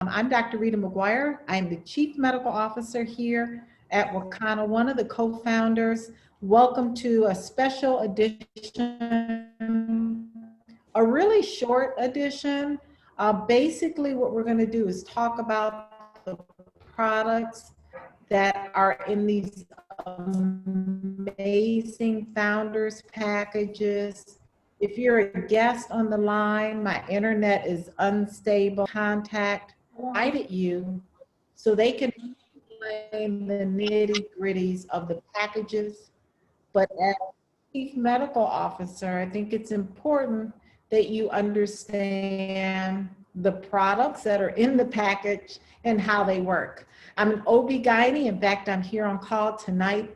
I'm Dr. Rita McGuire. I'm the Chief Medical Officer here at Wakana, one of the co-founders. Welcome to a special edition, a really short edition. Basically, what we're going to do is talk about the products that are in these amazing founders packages. If you're a guest on the line, my internet is unstable. Contact invited you so they can explain the nitty-gritties of the packages. But as Chief Medical Officer, I think it's important that you understand the products that are in the package and how they work. I'm an OB-GYN. In fact, I'm here on call tonight.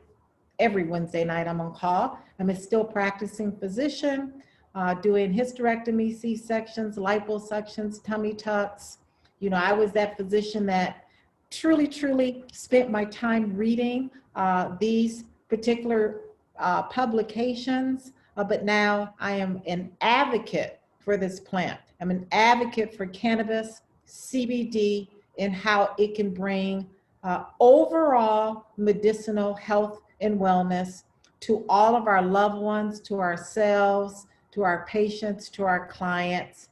Every Wednesday night I'm on call. I'm a still practicing physician, doing hysterectomy, C-sections, liposuctions, tummy tucks. You know, I was that physician that truly spent my time reading these particular publications, but now I am an advocate for this plant. I'm an advocate for cannabis, CBD, and how it can bring overall medicinal health and wellness to all of our loved ones, to ourselves, to our patients, to our clients.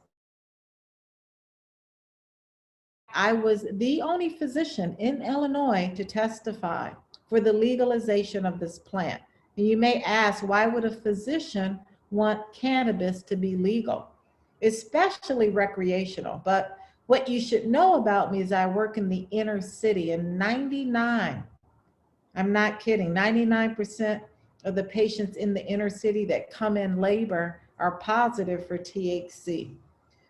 I was the only physician in Illinois to testify for the legalization of this plant. And you may ask, why would a physician want cannabis to be legal, especially recreational? But what you should know about me is I work in the inner city, and 99, I'm not kidding, 99% of the patients in the inner city that come in labor are positive for THC.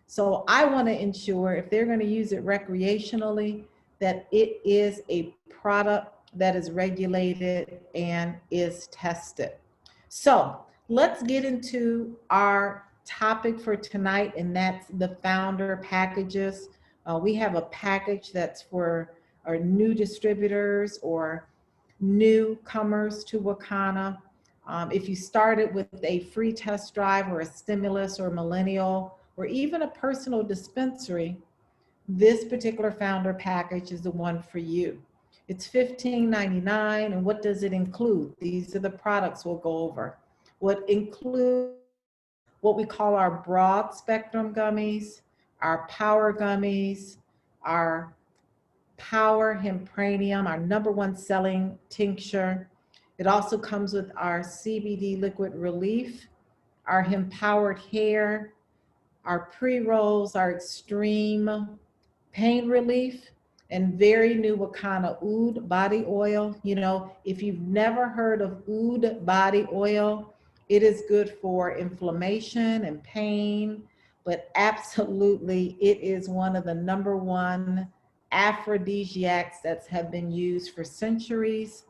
So I want to ensure if they're going to use it recreationally, that it is a product that is regulated and is tested. So let's get into our topic for tonight, and that's the founder packages. We have a package that's for our new distributors or newcomers to Wakana. If you started with a free test drive or a stimulus or millennial or even a personal dispensary, this particular founder package is the one for you. It's $15.99, and what does it include? These are the products we'll go over. What includes what we call our broad spectrum gummies, our power gummies, our power Hempranium, our #1 selling tincture. It also comes with our CBD liquid relief, our Hempowered hair, our pre-rolls, our extreme pain relief, and very new Wakana Oud body oil. You know, if you've never heard of Oud body oil, it is good for inflammation and pain, but absolutely it is one of the #1 aphrodisiacs that have been used for centuries.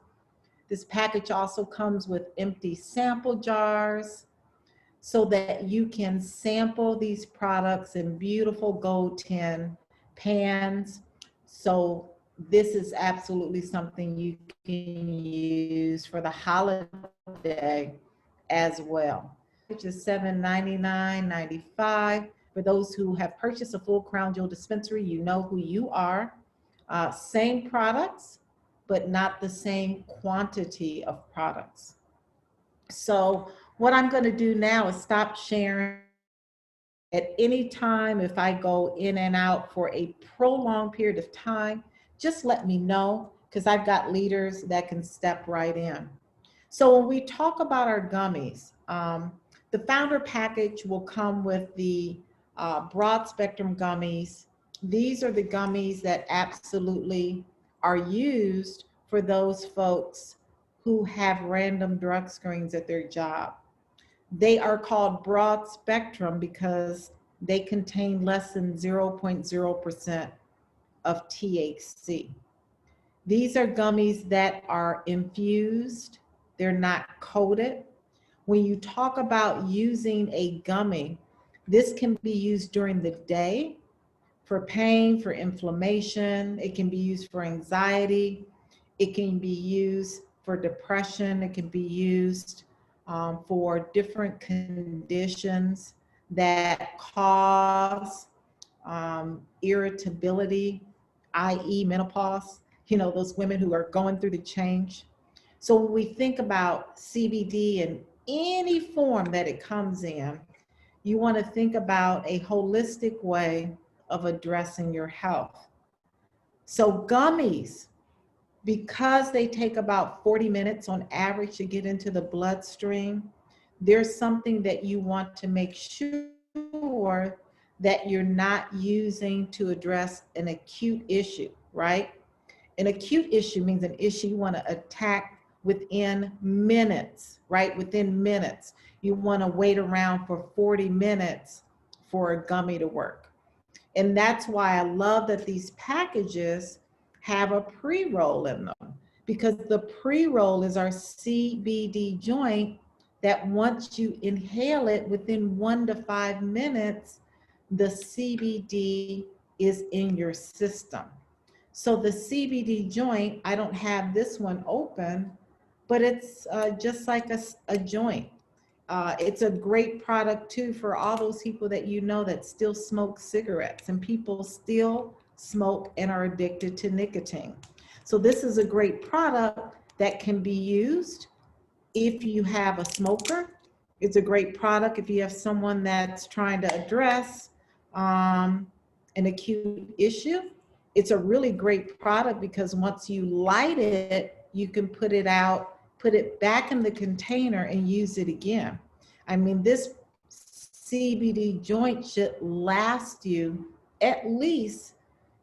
This package also comes with empty sample jars so that you can sample these products in beautiful gold tin pans. So this is absolutely something you can use for the holiday as well. Which is $7.99.95. For those who have purchased a full Crown Jewel dispensary, you know who you are. Same products, but not the same quantity of products. So what I'm going to do now is stop sharing. At any time, if I go in and out for a prolonged period of time, just let me know, because I've got leaders that can step right in. So when we talk about our gummies, the founder package will come with the broad spectrum gummies. These are the gummies that absolutely are used for those folks who have random drug screens at their job. They are called broad spectrum because they contain less than 0.0% of THC. These are gummies that are infused, they're not coated. When you talk about using a gummy, this can be used during the day for pain, for inflammation. It can be used for anxiety. It can be used for depression. It can be used for different conditions that cause irritability, i.e. menopause, you know, those women who are going through the change. So when we think about CBD in any form that it comes in, you want to think about a holistic way of addressing your health. So gummies, because they take about 40 minutes on average to get into the bloodstream, there's something that you want to make sure that you're not using to address an acute issue, right? An acute issue means an issue you want to attack within minutes, right? Within minutes. You want to wait around for 40 minutes for a gummy to work. And that's why I love that these packages have a pre-roll in them, because the pre-roll is our CBD joint that once you inhale it within 1 to 5 minutes, the CBD is in your system. So the CBD joint, I don't have this one open, but it's just like a joint. It's a great product too for all those people that you know that still smoke cigarettes, and people still smoke and are addicted to nicotine. So this is a great product that can be used if you have a smoker. It's a great product if you have someone that's trying to address an acute issue. It's a really great product because once you light it, you can put it out, put it back in the container and use it again. I mean, this CBD joint should last you at least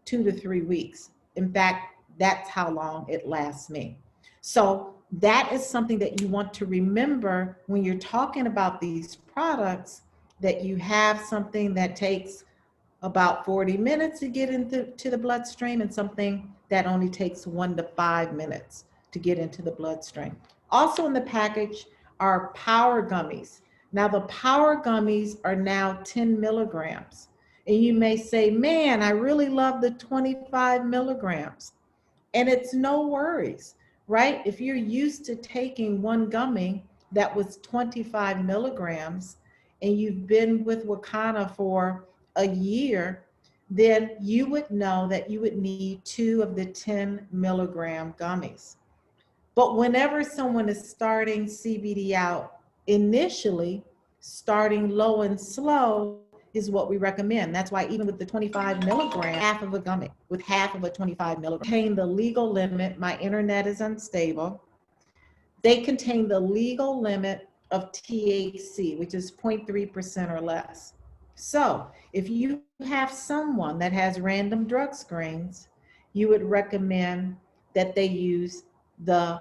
2 to 3 weeks. In fact, that's how long it lasts me. So that is something that you want to remember when you're talking about these products, that you have something that takes about 40 minutes to get into the bloodstream and something that only takes 1 to 5 minutes to get into the bloodstream. Also in the package are power gummies. Now the power gummies are now 10 milligrams. And you may say, man, I really love the 25 milligrams. And it's no worries, right? If you're used to taking one gummy that was 25 milligrams and you've been with Wakana for a year, then you would know that you would need 2 of the 10 milligram gummies. But whenever someone is starting CBD out initially, starting low and slow is what we recommend. That's why even with the 25 milligram, half of a gummy with half of a 25 milligram, contain the legal limit. My internet is unstable. They contain the legal limit of THC, which is 0.3% or less. So if you have someone that has random drug screens, you would recommend that they use the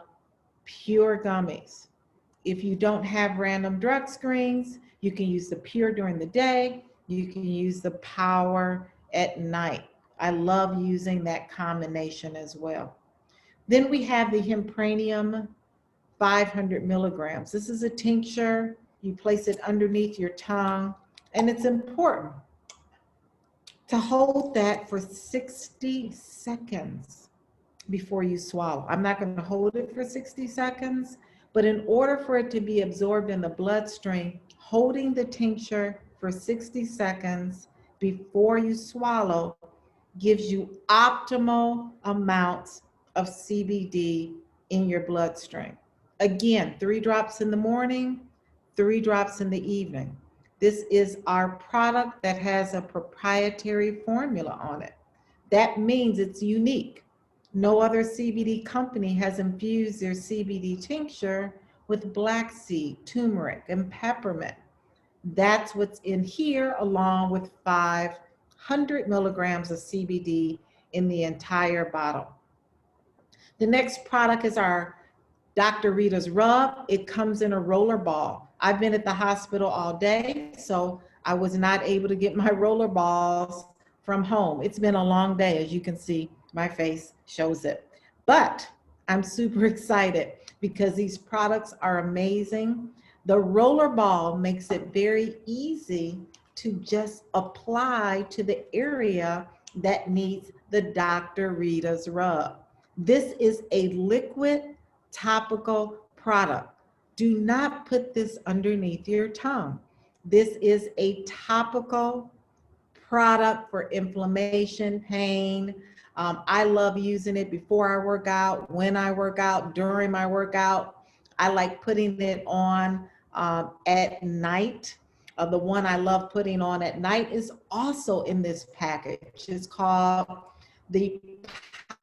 pure gummies. If you don't have random drug screens, you can use the pure during the day. You can use the power at night. I love using that combination as well. Then we have the Hempranium 500 milligrams. This is a tincture. You place it underneath your tongue, and it's important to hold that for 60 seconds before you swallow. I'm not going to hold it for 60 seconds, but in order for it to be absorbed in the bloodstream, holding the tincture for 60 seconds before you swallow gives you optimal amounts of CBD in your bloodstream. Again, 3 drops in the morning, 3 drops in the evening. This is our product that has a proprietary formula on it. That means it's unique. No other CBD company has infused their CBD tincture with black seed, turmeric, and peppermint. That's what's in here, along with 500 milligrams of CBD in the entire bottle. The next product is our Dr. Rita's Rub. It comes in a roller ball. I've been at the hospital all day, so I was not able to get my roller balls from home. It's been a long day, as you can see, my face shows it. But I'm super excited because these products are amazing. The roller ball makes it very easy to just apply to the area that needs the Dr. Rita's Rub. This is a liquid topical product. Do not put this underneath your tongue. This is a topical product for inflammation, pain. I love using it before I work out, when I work out, during my workout. I like putting it on at night. The one I love putting on at night is also in this package. It's called the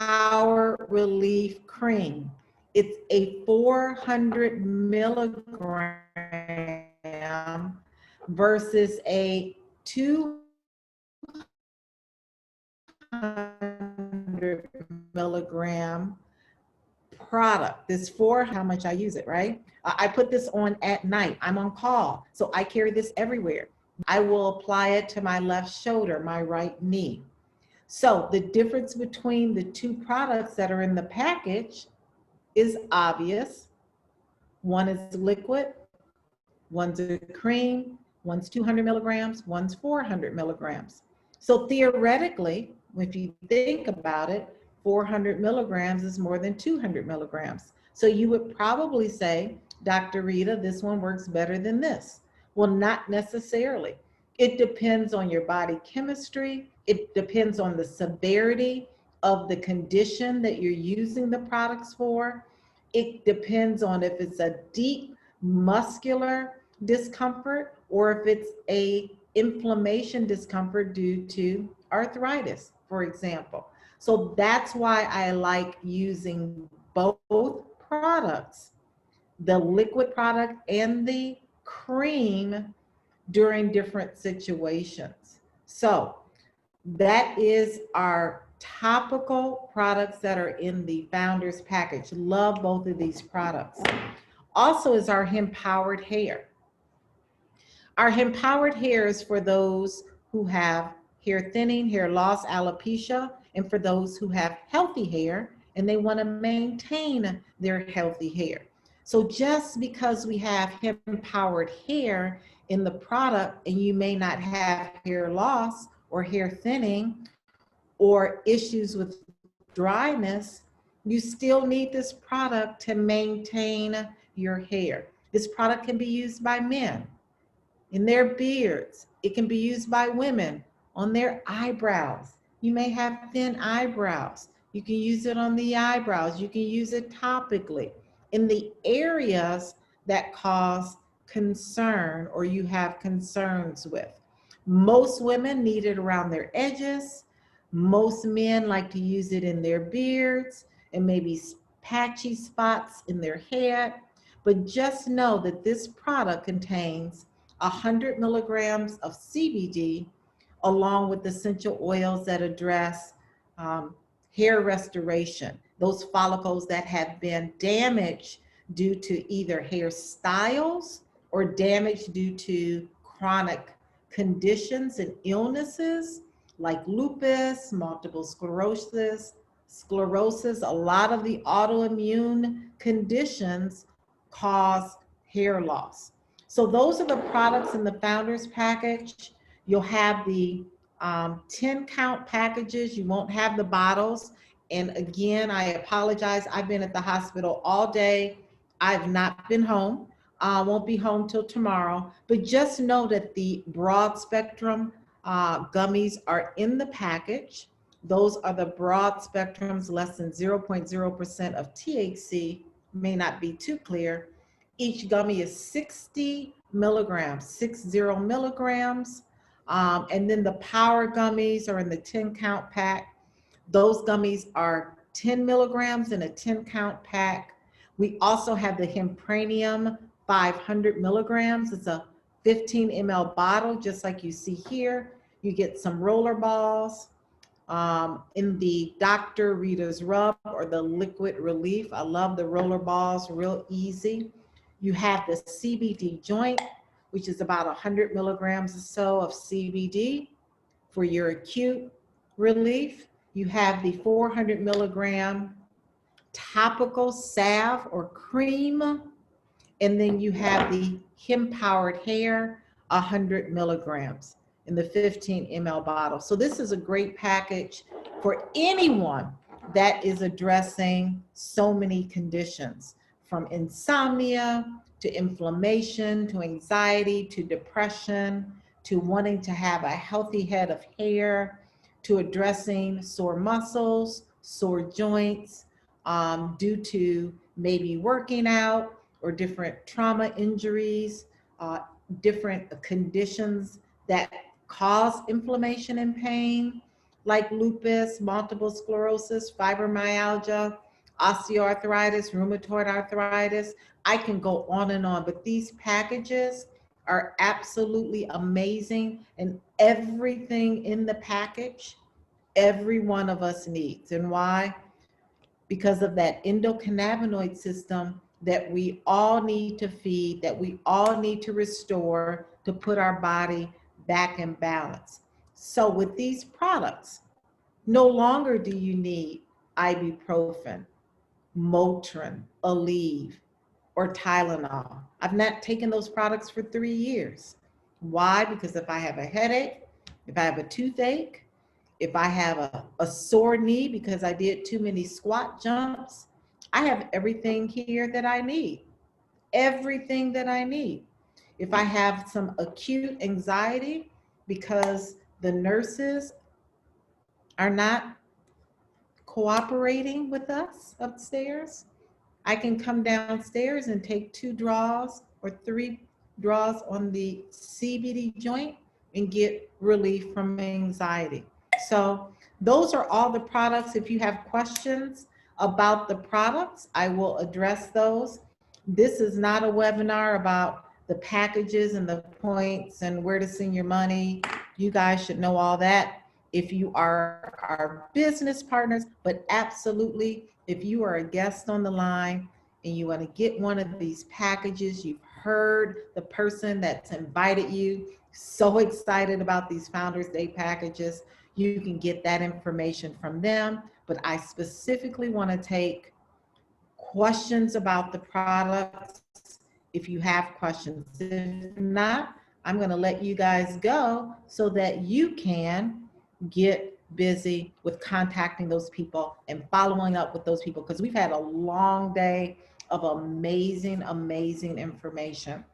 Power Relief Cream. It's a 400 milligram versus a 200 milligram product. This for how much I use it, right? I put this on at night. I'm on call, so I carry this everywhere. I will apply it to my left shoulder, my right knee. So the difference between the two products that are in the package is obvious. One is liquid, one's a cream, one's 200 milligrams, one's 400 milligrams. So theoretically, if you think about it, 400 milligrams is more than 200 milligrams. So you would probably say, Dr. Rita, this one works better than this. Well, not necessarily. It depends on your body chemistry. It depends on the severity of the condition that you're using the products for. It depends on if it's a deep muscular discomfort or if it's a inflammation discomfort due to arthritis, for example. So that's why I like using both products, the liquid product and the cream, during different situations. So that is our topical products that are in the Founders Package. Love both of these products. Also is our Hempowered Hair. Our Hempowered Hair is for those who have hair thinning, hair loss, alopecia, and for those who have healthy hair and they want to maintain their healthy hair. So just because we have Hempowered Hair in the product and you may not have hair loss or hair thinning or issues with dryness, you still need this product to maintain your hair. This product can be used by men in their beards. It can be used by women on their eyebrows. You may have thin eyebrows. You can use it on the eyebrows. You can use it topically in the areas that cause concern or you have concerns with. Most women need it around their edges. Most men like to use it in their beards and maybe patchy spots in their head. But just know that this product contains 100 milligrams of CBD along with essential oils that address hair restoration, those follicles that have been damaged due to either hairstyles or damage due to chronic conditions and illnesses like lupus, multiple sclerosis. A lot of the autoimmune conditions cause hair loss. So those are the products in the Founders Package. You'll have the 10 count packages. You won't have the bottles. And again, I apologize. I've been at the hospital all day. I've not been home. Won't be home till tomorrow. But just know that the broad spectrum gummies are in the package. Those are the broad spectrums, less than 0.0% of THC. May not be too clear. Each gummy is 60 milligrams, 60 milligrams. And then the power gummies are in the 10 count pack. Those gummies are 10 milligrams in a 10 count pack. We also have the Hempranium 500 milligrams. It's a 15 ml bottle, just like you see here. You get some roller balls. In the Dr. Rita's Rub or the Liquid Relief. I love the roller balls, real easy. You have the CBD joint, which is about 100 milligrams or so of CBD for your acute relief. You have the 400 milligram topical salve or cream, and then you have the Hempowered Hair, 100 milligrams in the 15 ml bottle. So this is a great package for anyone that is addressing so many conditions, from insomnia to inflammation to anxiety to depression to wanting to have a healthy head of hair, to addressing sore muscles, sore joints, due to maybe working out or different trauma injuries, different conditions that cause inflammation and pain, like lupus, multiple sclerosis, fibromyalgia, osteoarthritis, rheumatoid arthritis. I can go on and on, but these packages are absolutely amazing, and everything in the package, every one of us needs. And why? Because of that endocannabinoid system that we all need to feed, that we all need to restore to put our body back in balance. So with these products, no longer do you need ibuprofen, Motrin, Aleve, or Tylenol. I've not taken those products for 3 years. Why? Because if I have a headache, if I have a toothache, if I have a sore knee because I did too many squat jumps, I have everything here that I need. Everything that I need. If I have some acute anxiety because the nurses are not cooperating with us upstairs, I can come downstairs and take 2 draws or 3 draws on the CBD joint and get relief from anxiety. So those are all the products. If you have questions about the products, I will address those. This is not a webinar about the packages and the points and where to send your money. You guys should know all that if you are our business partners, but absolutely, if you are a guest on the line and you want to get one of these packages, you've heard the person that's invited you, so excited about these Founders Day packages, you can get that information from them. But I specifically want to take questions about the products if you have questions. If not, I'm going to let you guys go so that you can get busy with contacting those people and following up with those people, because we've had a long day of amazing, amazing information.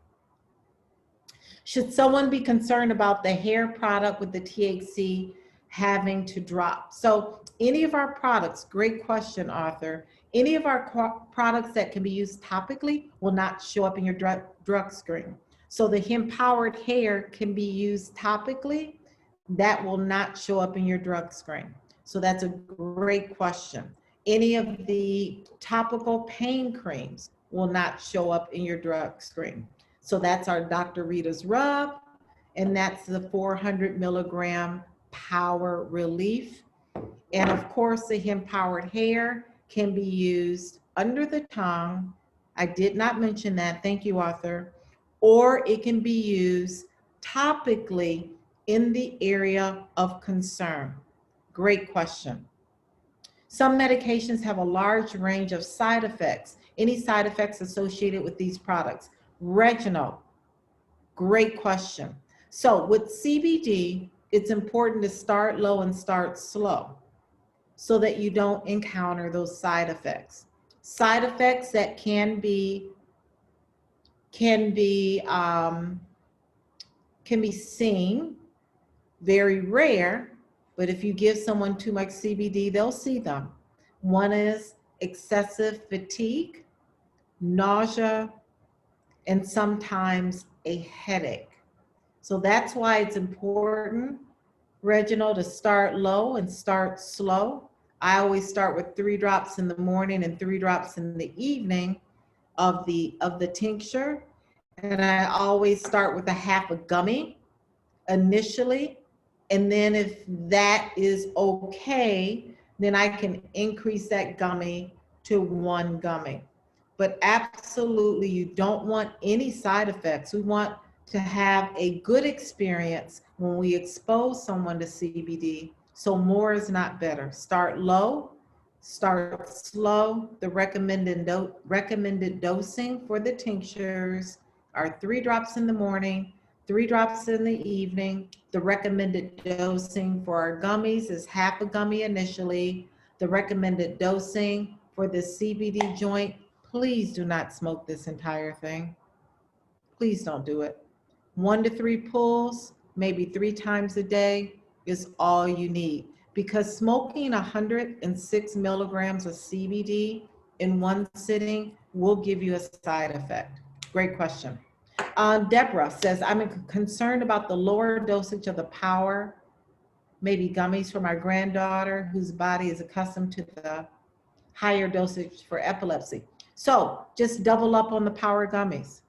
Should someone be concerned about the hair product with the THC having to drop? So any of our products, great question, Arthur, any of our products that can be used topically will not show up in your drug screen. So the hemp-powered hair can be used topically. That will not show up in your drug screen. So that's a great question. Any of the topical pain creams will not show up in your drug screen. So that's our Dr. Rita's Rub, and that's the 400 milligram power relief. And of course, the hemp-powered hair can be used under the tongue. I did not mention that. Thank you, Arthur. Or it can be used topically in the area of concern. Great question. Some medications have a large range of side effects. Any side effects associated with these products? Reginald, great question. So with CBD, it's important to start low and start slow so that you don't encounter those side effects. Side effects that can be seen, very rare, but if you give someone too much CBD, they'll see them. One is excessive fatigue, nausea, and sometimes a headache. So that's why it's important, Reginald, to start low and start slow. I always start with 3 drops in the morning and 3 drops in the evening of the tincture. And I always start with a half a gummy initially. And then if that is okay, then I can increase that gummy to 1 gummy. But absolutely, you don't want any side effects. We want to have a good experience when we expose someone to CBD. So more is not better. Start low, start slow. The recommended dosing for the tinctures are 3 drops in the morning, 3 drops in the evening. The recommended dosing for our gummies is half a gummy initially. The recommended dosing for the CBD joint, please do not smoke this entire thing. Please don't do it. 1 to 3 pulls, maybe 3 times a day is all you need, because smoking 106 milligrams of CBD in one sitting will give you a side effect. Great question. Deborah says, I'm concerned about the lower dosage of the power, maybe gummies for my granddaughter whose body is accustomed to the higher dosage for epilepsy. So just double up on the power gummies.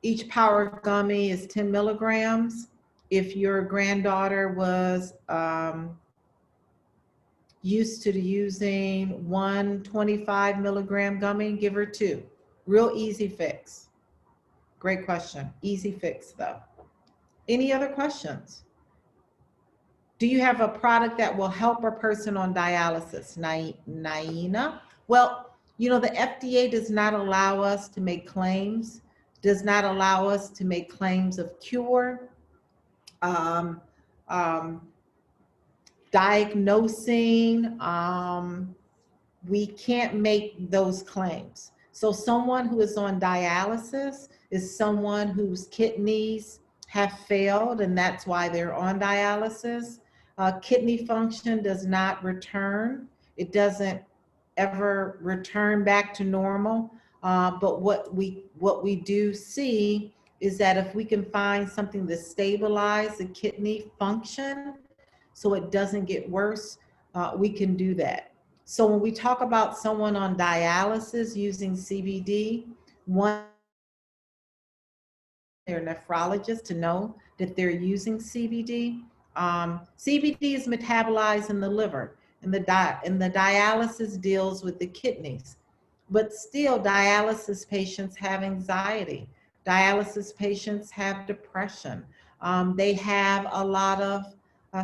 Each power gummy is 10 milligrams. If your granddaughter was used to using one 25 milligram gummy, give her 2. Real easy fix. Great question. Easy fix though. Any other questions? Do you have a product that will help a person on dialysis? Naina? Well, you know, the FDA does not allow us to make claims, does not allow us to make claims of cure, um, um, diagnosing, we can't make those claims. So someone who is on dialysis is someone whose kidneys have failed, and that's why they're on dialysis. Kidney function does not return. It doesn't ever return back to normal. But what we do see is that if we can find something to stabilize the kidney function so it doesn't get worse, we can do that. So when we talk about someone on dialysis using CBD, one, their nephrologist to know that they're using CBD. CBD is metabolized in the liver, and the dialysis deals with the kidneys. But still, dialysis patients have anxiety. Dialysis patients have depression. They have a lot of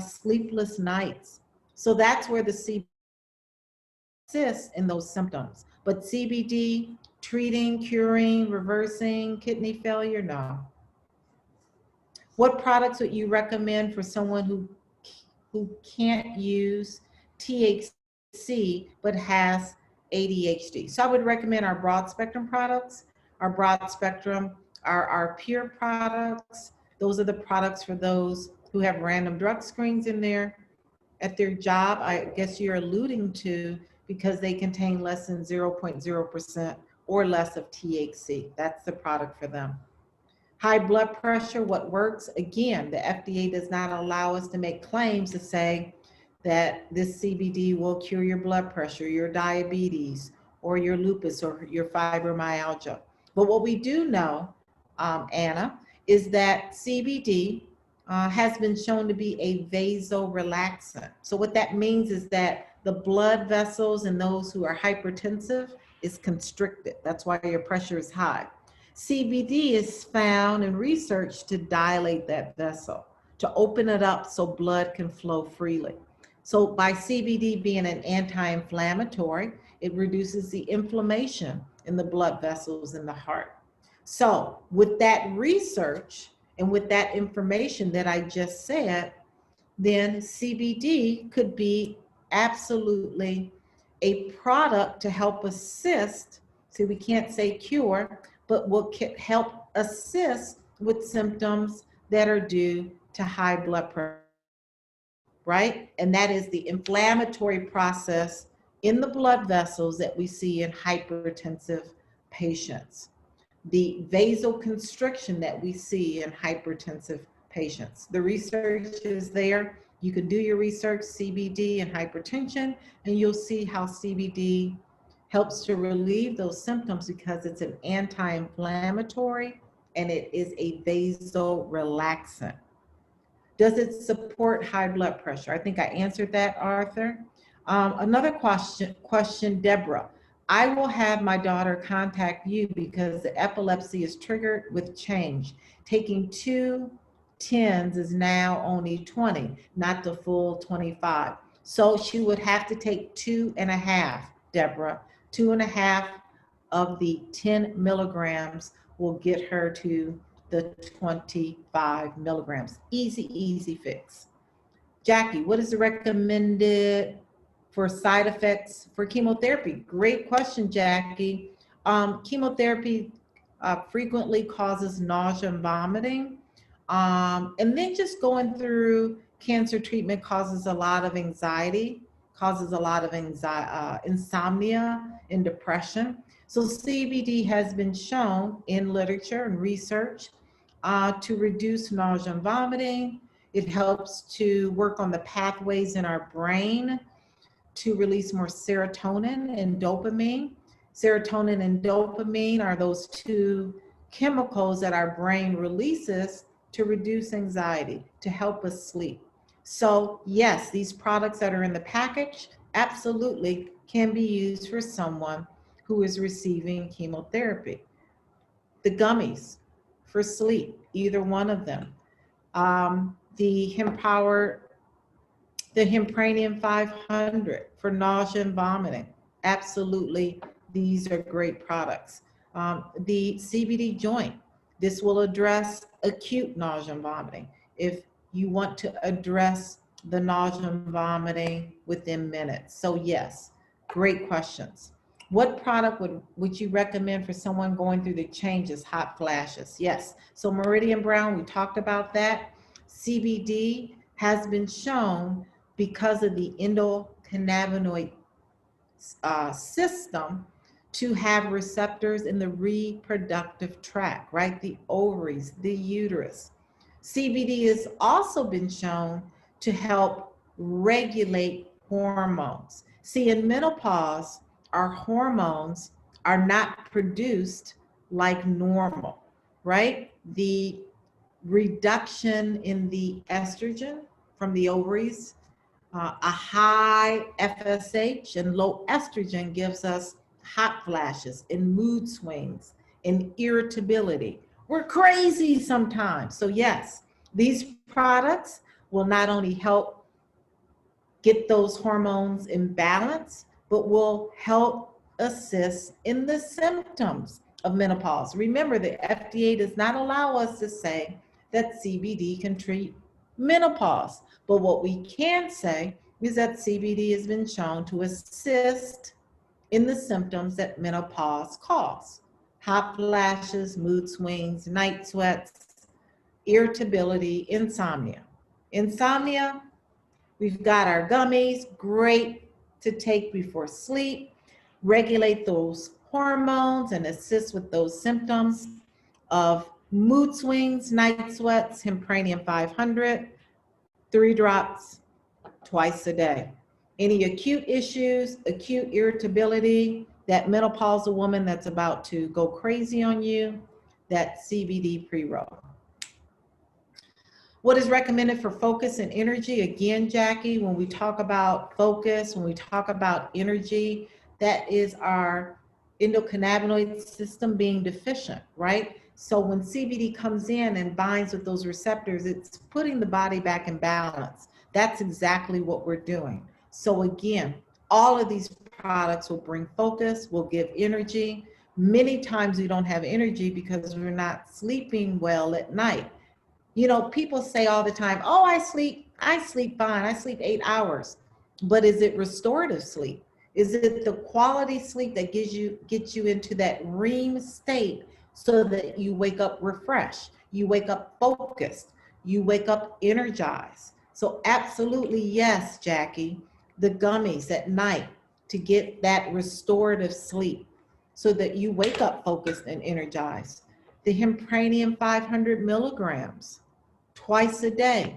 sleepless nights. So that's where the CBD assists in those symptoms. But CBD treating, curing, reversing kidney failure, no. What products would you recommend for someone who can't use THC but has ADHD? So I would recommend our broad spectrum products. Our broad spectrum are our pure products. Those are the products for those who have random drug screens in there at their job. I guess you're alluding to, because they contain less than 0.0% or less of THC. That's the product for them. High blood pressure, what works? Again, the FDA does not allow us to make claims to say that this CBD will cure your blood pressure, your diabetes, or your lupus, or your fibromyalgia. But what we do know, Anna, is that CBD has been shown to be a vasorelaxant. So what that means is that the blood vessels in those who are hypertensive is constricted. That's why your pressure is high. CBD is found in research to dilate that vessel, to open it up so blood can flow freely. So by CBD being an anti-inflammatory, it reduces the inflammation in the blood vessels in the heart. So with that research and with that information that I just said, then CBD could be absolutely a product to help assist. See, we can't say cure, but will help assist with symptoms that are due to high blood pressure, right? And that is the inflammatory process in the blood vessels that we see in hypertensive patients. The vasoconstriction that we see in hypertensive patients. The research is there. You can do your research, CBD and hypertension, and you'll see how CBD helps to relieve those symptoms because it's an anti-inflammatory and it is a vasorelaxant. Does it support high blood pressure? I think I answered that, Arthur. Another question, Deborah. I will have my daughter contact you because the epilepsy is triggered with change. Taking 2 10s is now only 20, not the full 25. So she would have to take 2.5, Deborah. 2.5 of the 10 milligrams will get her to the 25 milligrams. Easy, easy fix. Jackie, what is the recommended for side effects for chemotherapy? Great question, Jackie. Chemotherapy frequently causes nausea and vomiting. And then just going through cancer treatment causes a lot of anxiety, causes a lot of insomnia and depression. So CBD has been shown in literature and research to reduce nausea and vomiting. It helps to work on the pathways in our brain to release more serotonin and dopamine. Serotonin and dopamine are those two chemicals that our brain releases to reduce anxiety, to help us sleep. So yes, these products that are in the package absolutely can be used for someone who is receiving chemotherapy. The gummies for sleep, either one of them. The Hempranium 500 for nausea and vomiting. Absolutely, these are great products. The CBD joint, this will address acute nausea and vomiting. If you want to address the nausea and vomiting within minutes. So yes, great questions. What product would you recommend for someone going through the changes, hot flashes? Yes, so Meridian Brown, we talked about that. CBD has been shown because of the endocannabinoid system to have receptors in the reproductive tract, right? The ovaries, the uterus. CBD has also been shown to help regulate hormones. See, in menopause, our hormones are not produced like normal, right? The reduction in the estrogen from the ovaries, a high FSH and low estrogen gives us hot flashes and mood swings and irritability. We're crazy sometimes. So yes, these products will not only help get those hormones in balance, but will help assist in the symptoms of menopause. Remember, the FDA does not allow us to say that CBD can treat menopause. But what we can say is that CBD has been shown to assist in the symptoms that menopause cause: hot flashes, mood swings, night sweats, irritability, insomnia. Insomnia, we've got our gummies, great to take before sleep, regulate those hormones and assist with those symptoms of mood swings, night sweats. Hempranium 500, 3 drops twice a day. Any acute issues, acute irritability, that menopausal woman that's about to go crazy on you, that CBD pre-roll. What is recommended for focus and energy? Again, Jackie, when we talk about focus, when we talk about energy, that is our endocannabinoid system being deficient, right? So when CBD comes in and binds with those receptors, it's putting the body back in balance. That's exactly what we're doing. So again, all of these products will bring focus, will give energy. Many times we don't have energy because we're not sleeping well at night. You know, people say all the time, oh, I sleep fine. I sleep 8 hours. But is it restorative sleep? Is it the quality sleep that gets you into that REM state so that you wake up refreshed, you wake up focused, you wake up energized? So absolutely yes, Jackie, the gummies at night to get that restorative sleep so that you wake up focused and energized. The Hempranium 500 milligrams twice a day,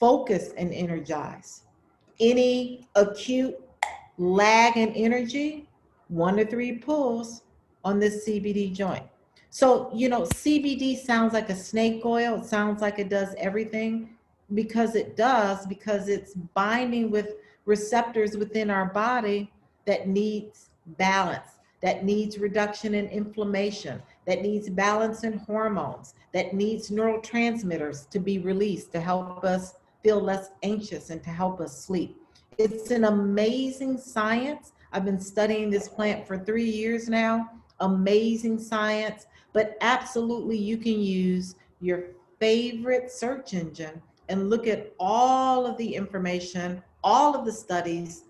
focus and energize. Any acute lag in energy, 1 to 3 pulls on this CBD joint. So, you know, CBD sounds like a snake oil. It sounds like it does everything, because it does, because it's binding with receptors within our body that needs balance, that needs reduction in inflammation, that needs balance in hormones, that needs neurotransmitters to be released to help us feel less anxious and to help us sleep. It's an amazing science. I've been studying this plant for 3 years now. Amazing science, but absolutely you can use your favorite search engine and look at all of the information, all of the studies,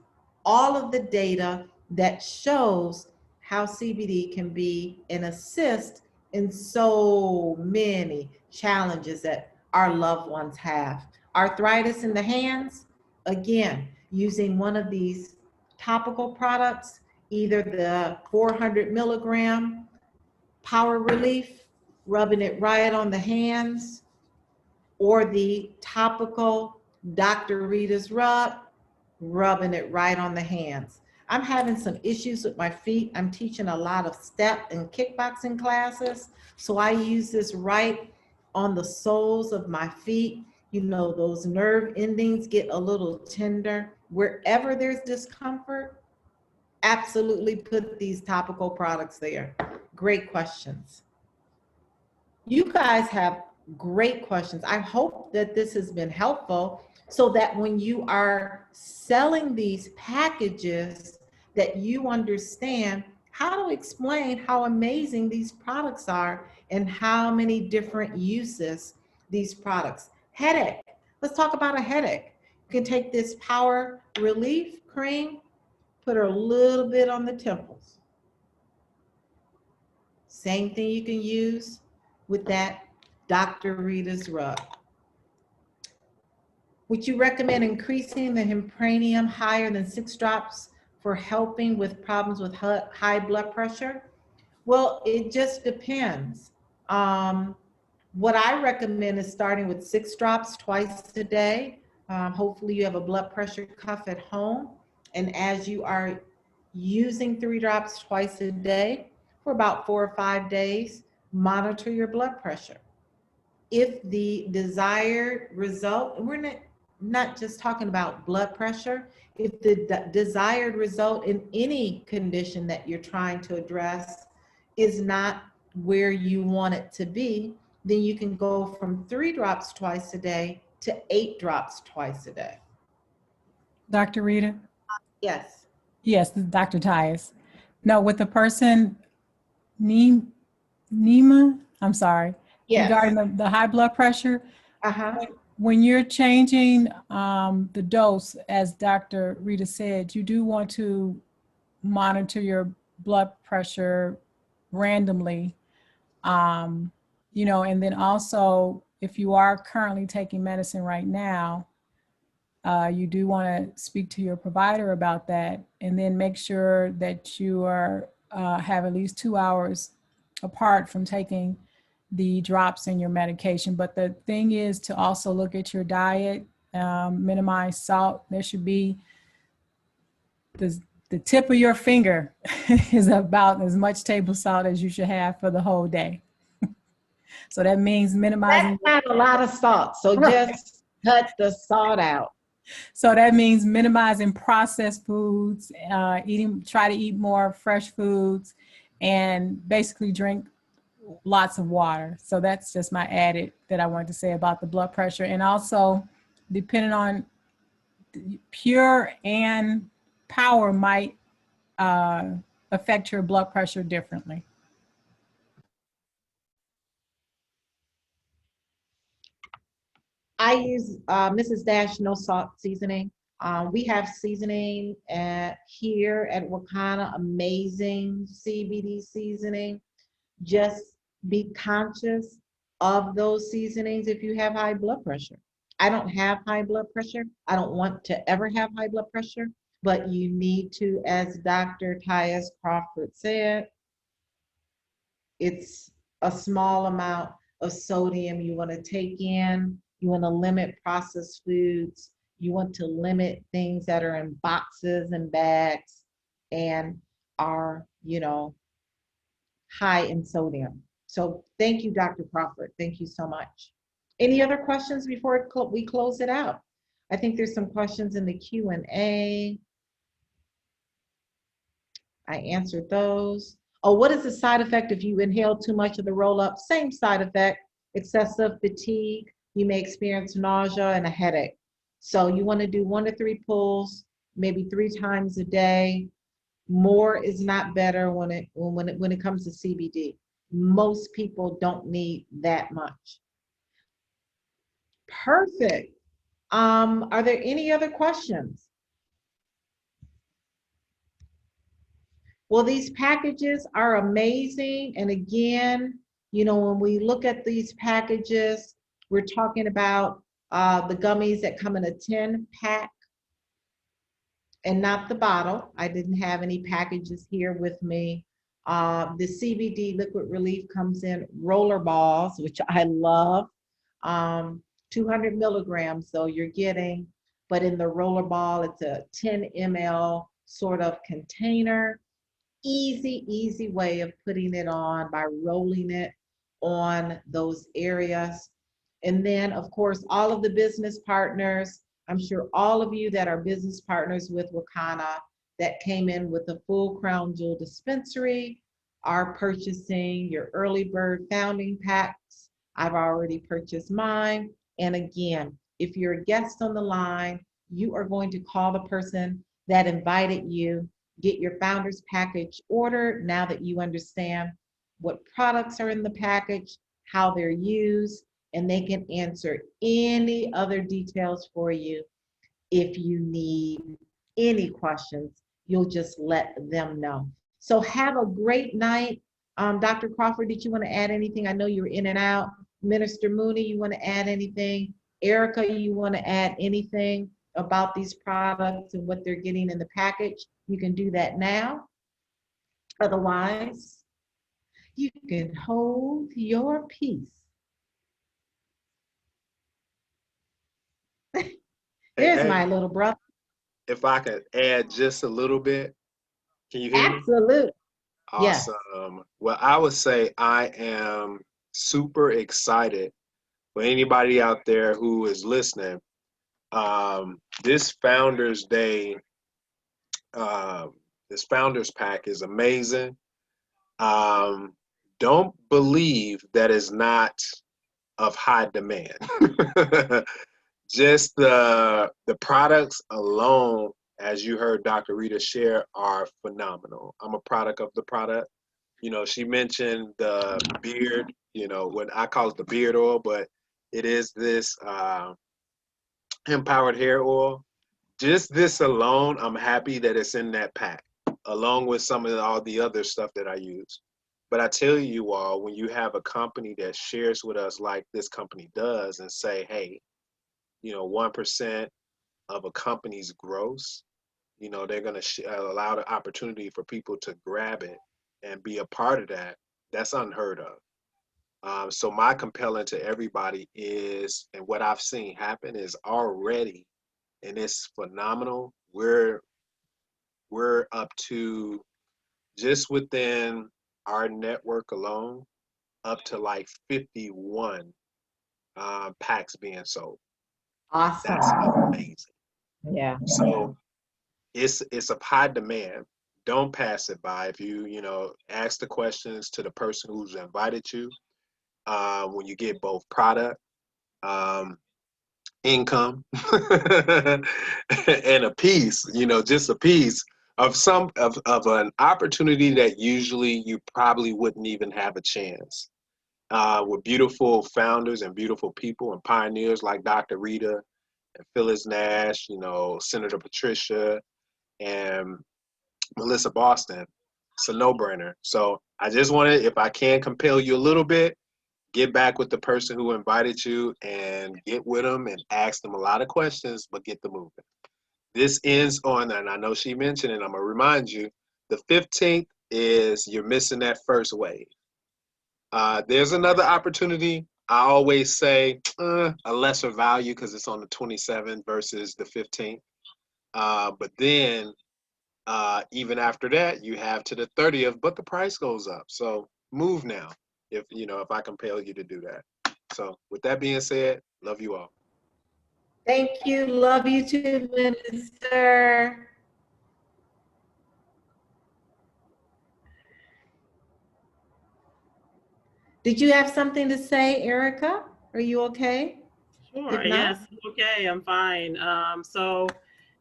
all of the data that shows how CBD can be an assist in so many challenges that our loved ones have. Arthritis in the hands, again, using one of these topical products, either the 400 milligram power relief, rubbing it right on the hands, or the topical Dr. Rita's rub, rubbing it right on the hands. I'm having some issues with my feet. I'm teaching a lot of step and kickboxing classes. So I use this right on the soles of my feet. You know, those nerve endings get a little tender. Wherever there's discomfort, absolutely put these topical products there. Great questions. You guys have great questions. I hope that this has been helpful so that when you are selling these packages, that you understand how to explain how amazing these products are and how many different uses these products. Headache. Let's talk about a headache. You can take this power relief cream, put a little bit on the temples. Same thing you can use with that Dr. Rita's rub. Would you recommend increasing the Hempranium higher than 6 drops for helping with problems with high blood pressure? Well, it just depends. What I recommend is starting with 6 drops twice a day. Hopefully you have a blood pressure cuff at home. And as you are using 3 drops twice a day for about 4 or 5 days, monitor your blood pressure. If the desired result, and we're not just talking about blood pressure, if the desired result in any condition that you're trying to address is not where you want it to be, then you can go from 3 drops twice a day to 8 drops twice a day. Dr. Rita? Yes. Yes, Dr. Tyus. No, with the person, Nima, I'm sorry, Yes. regarding the high blood pressure, Uh-huh. when you're changing the dose, as Dr. Rita said, you do want to monitor your blood pressure randomly. You know, and then also, if you are currently taking medicine right now, you do want to speak to your provider about that, and then make sure that you are have at least 2 hours apart from taking the drops in your medication. But the thing is to also look at your diet, minimize salt. There should be the tip of your finger is about as much table salt as you should have for the whole day. So that means minimizing. That's not a lot of salt, so Right. just cut the salt out. So that means minimizing processed foods, try to eat more fresh foods, and basically drink lots of water. So that's just my added that I wanted to say about the blood pressure. And also, depending on pure and power might affect your blood pressure differently. I use Mrs. Dash no salt seasoning. We have seasoning here at Wakana, amazing CBD seasoning. Just be conscious of those seasonings if you have high blood pressure. I don't have high blood pressure. I don't want to ever have high blood pressure, but you need to, as Dr. Tyus Crawford said, it's a small amount of sodium you want to take in. You want to limit processed foods. You want to limit things that are in boxes and bags and are, you know, high in sodium. So thank you, Dr. Crawford. Thank you so much. Any other questions before we close it out? I think there's some questions in the Q&A. I answered those. Oh, what is the side effect if you inhale too much of the roll-up? Same side effect, excessive fatigue. You may experience nausea and a headache. So you want to do 1 to 3 pulls, maybe 3 times a day. More is not better when it comes to CBD. Most people don't need that much. Perfect. Are there any other questions? Well, these packages are amazing. And again, You know, when we look at these packages, we're talking about the gummies that come in a 10 pack and not the bottle. I didn't have any packages here with me. The CBD liquid relief comes in roller balls, which I love. 200 milligrams, so you're getting, but in the roller ball, it's a 10 ml sort of container. Easy way of putting it on by rolling it on those areas. And then, of course, all of the business partners, I'm sure all of you that are business partners with Wakana that came in with the full crown jewel dispensary are purchasing your early bird founding packs. I've already purchased mine. And again, if you're a guest on the line, you are going to call the person that invited you, get your founders package ordered now that you understand what products are in the package, how they're used, and they can answer any other details for you. If you need any questions, you'll just let them know. So have a great night. Dr. Crawford, did you want to add anything? I know you were in and out. Minister Mooney, you want to add anything? Erica, you want to add anything about these products and what they're getting in the package? You can do that now. Otherwise, you can hold your peace. There's my little brother. If I could add just a little bit, can you hear me? Absolutely. Awesome. Yes. Well, I would say I am super excited for anybody out there who is listening. This Founders Day, this Founders Pack is amazing. Don't believe that is not of high demand. Just the products alone, as you heard Dr. Rita share, are phenomenal. I'm a product of the product. You know, she mentioned the beard, you know, what I call it the beard oil, but it is this empowered hair oil. Just this alone, I'm happy that it's in that pack, along with some of all the other stuff that I use. But I tell you all, when you have a company that shares with us like this company does and say, hey, you know, 1% of a company's gross, you know, they're going to allow the opportunity for people to grab it and be a part of that. That's unheard of. So my compelling to everybody is, and what I've seen happen is already, and it's phenomenal. We're up to, just within our network alone, up to like 51 packs being sold. Awesome. That's amazing. Yeah. So it's a high demand. Don't pass it by. If you know, ask the questions to the person who's invited you. When you get both product, income, and a piece, you know, just a piece of of an opportunity that usually you probably wouldn't even have a chance. With beautiful founders and beautiful people and pioneers like Dr. Rita and Phyllis Nash, you know, Senator Patricia and Melissa Boston. It's a no-brainer. So I just wanted, if I can compel you a little bit, get back with the person who invited you and get with them and ask them a lot of questions, but get them moving. This ends on, and I know she mentioned it, I'm going to remind you, the 15th is, you're missing that first wave. There's another opportunity. I always say a lesser value because it's on the 27th versus the 15th. But then even after that, you have to the 30th, but the price goes up. So move now, if you know, if I compel you to do that. So with that being said, love you all. Thank you. Love you too, Minister. Did you have something to say, Erica? Are you okay? Sure. Yes. Okay. I'm fine. So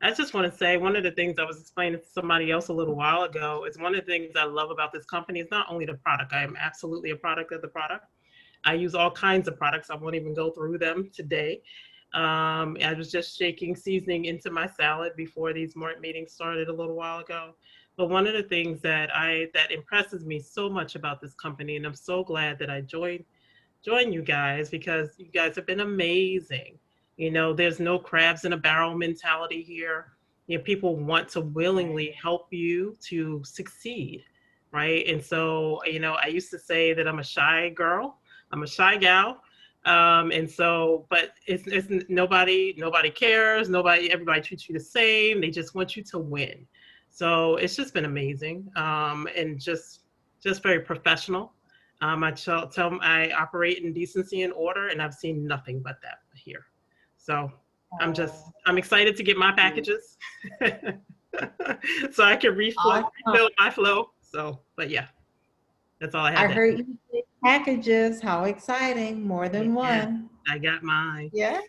I just want to say one of the things I was explaining to somebody else a little while ago is one of the things I love about this company is not only the product. I am absolutely a product of the product. I use all kinds of products. I won't even go through them today. I was just shaking seasoning into my salad before these meetings started a little while ago. But one of the things that impresses me so much about this company, and I'm so glad that I joined you guys, because you guys have been amazing. You know, there's no crabs in a barrel mentality here. You know, people want to willingly help you to succeed, right? And so, you know, I used to say that I'm a shy girl, I'm a shy gal. And so, but it's nobody cares. Everybody treats you the same. They just want you to win. So it's just been amazing. And just very professional. I operate in decency and order, and I've seen nothing but that here. So I'm excited to get my packages so I can refill my flow. So, but yeah, that's all I had. I heard you say packages. How exciting! More than one. I got mine. Yeah.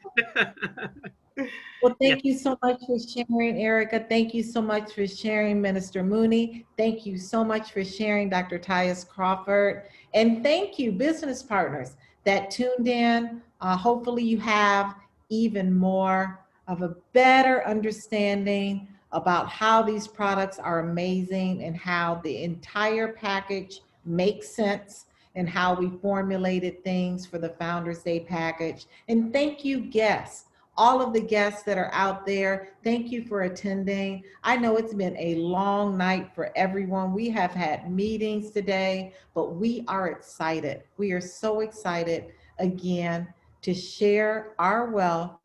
Well, thank you so much for sharing, Erica. Thank you so much for sharing, Minister Mooney. Thank you so much for sharing, Dr. Tyus Crawford. And thank you, business partners that tuned in. Hopefully you have even more of a better understanding about how these products are amazing and how the entire package makes sense and how we formulated things for the Founders Day package. And thank you, guests. All of the guests that are out there, thank you for attending. I know it's been a long night for everyone. We have had meetings today, but we are excited. We are so excited again to share our wealth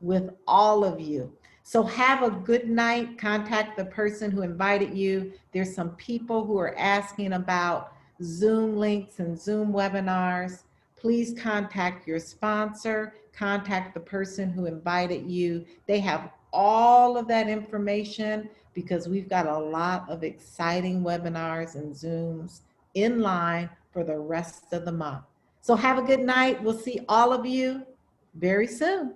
with all of you. So have a good night. Contact the person who invited you. There's some people who are asking about Zoom links and Zoom webinars. Please contact your sponsor, contact the person who invited you. They have all of that information because we've got a lot of exciting webinars and Zooms in line for the rest of the month. So have a good night. We'll see all of you very soon.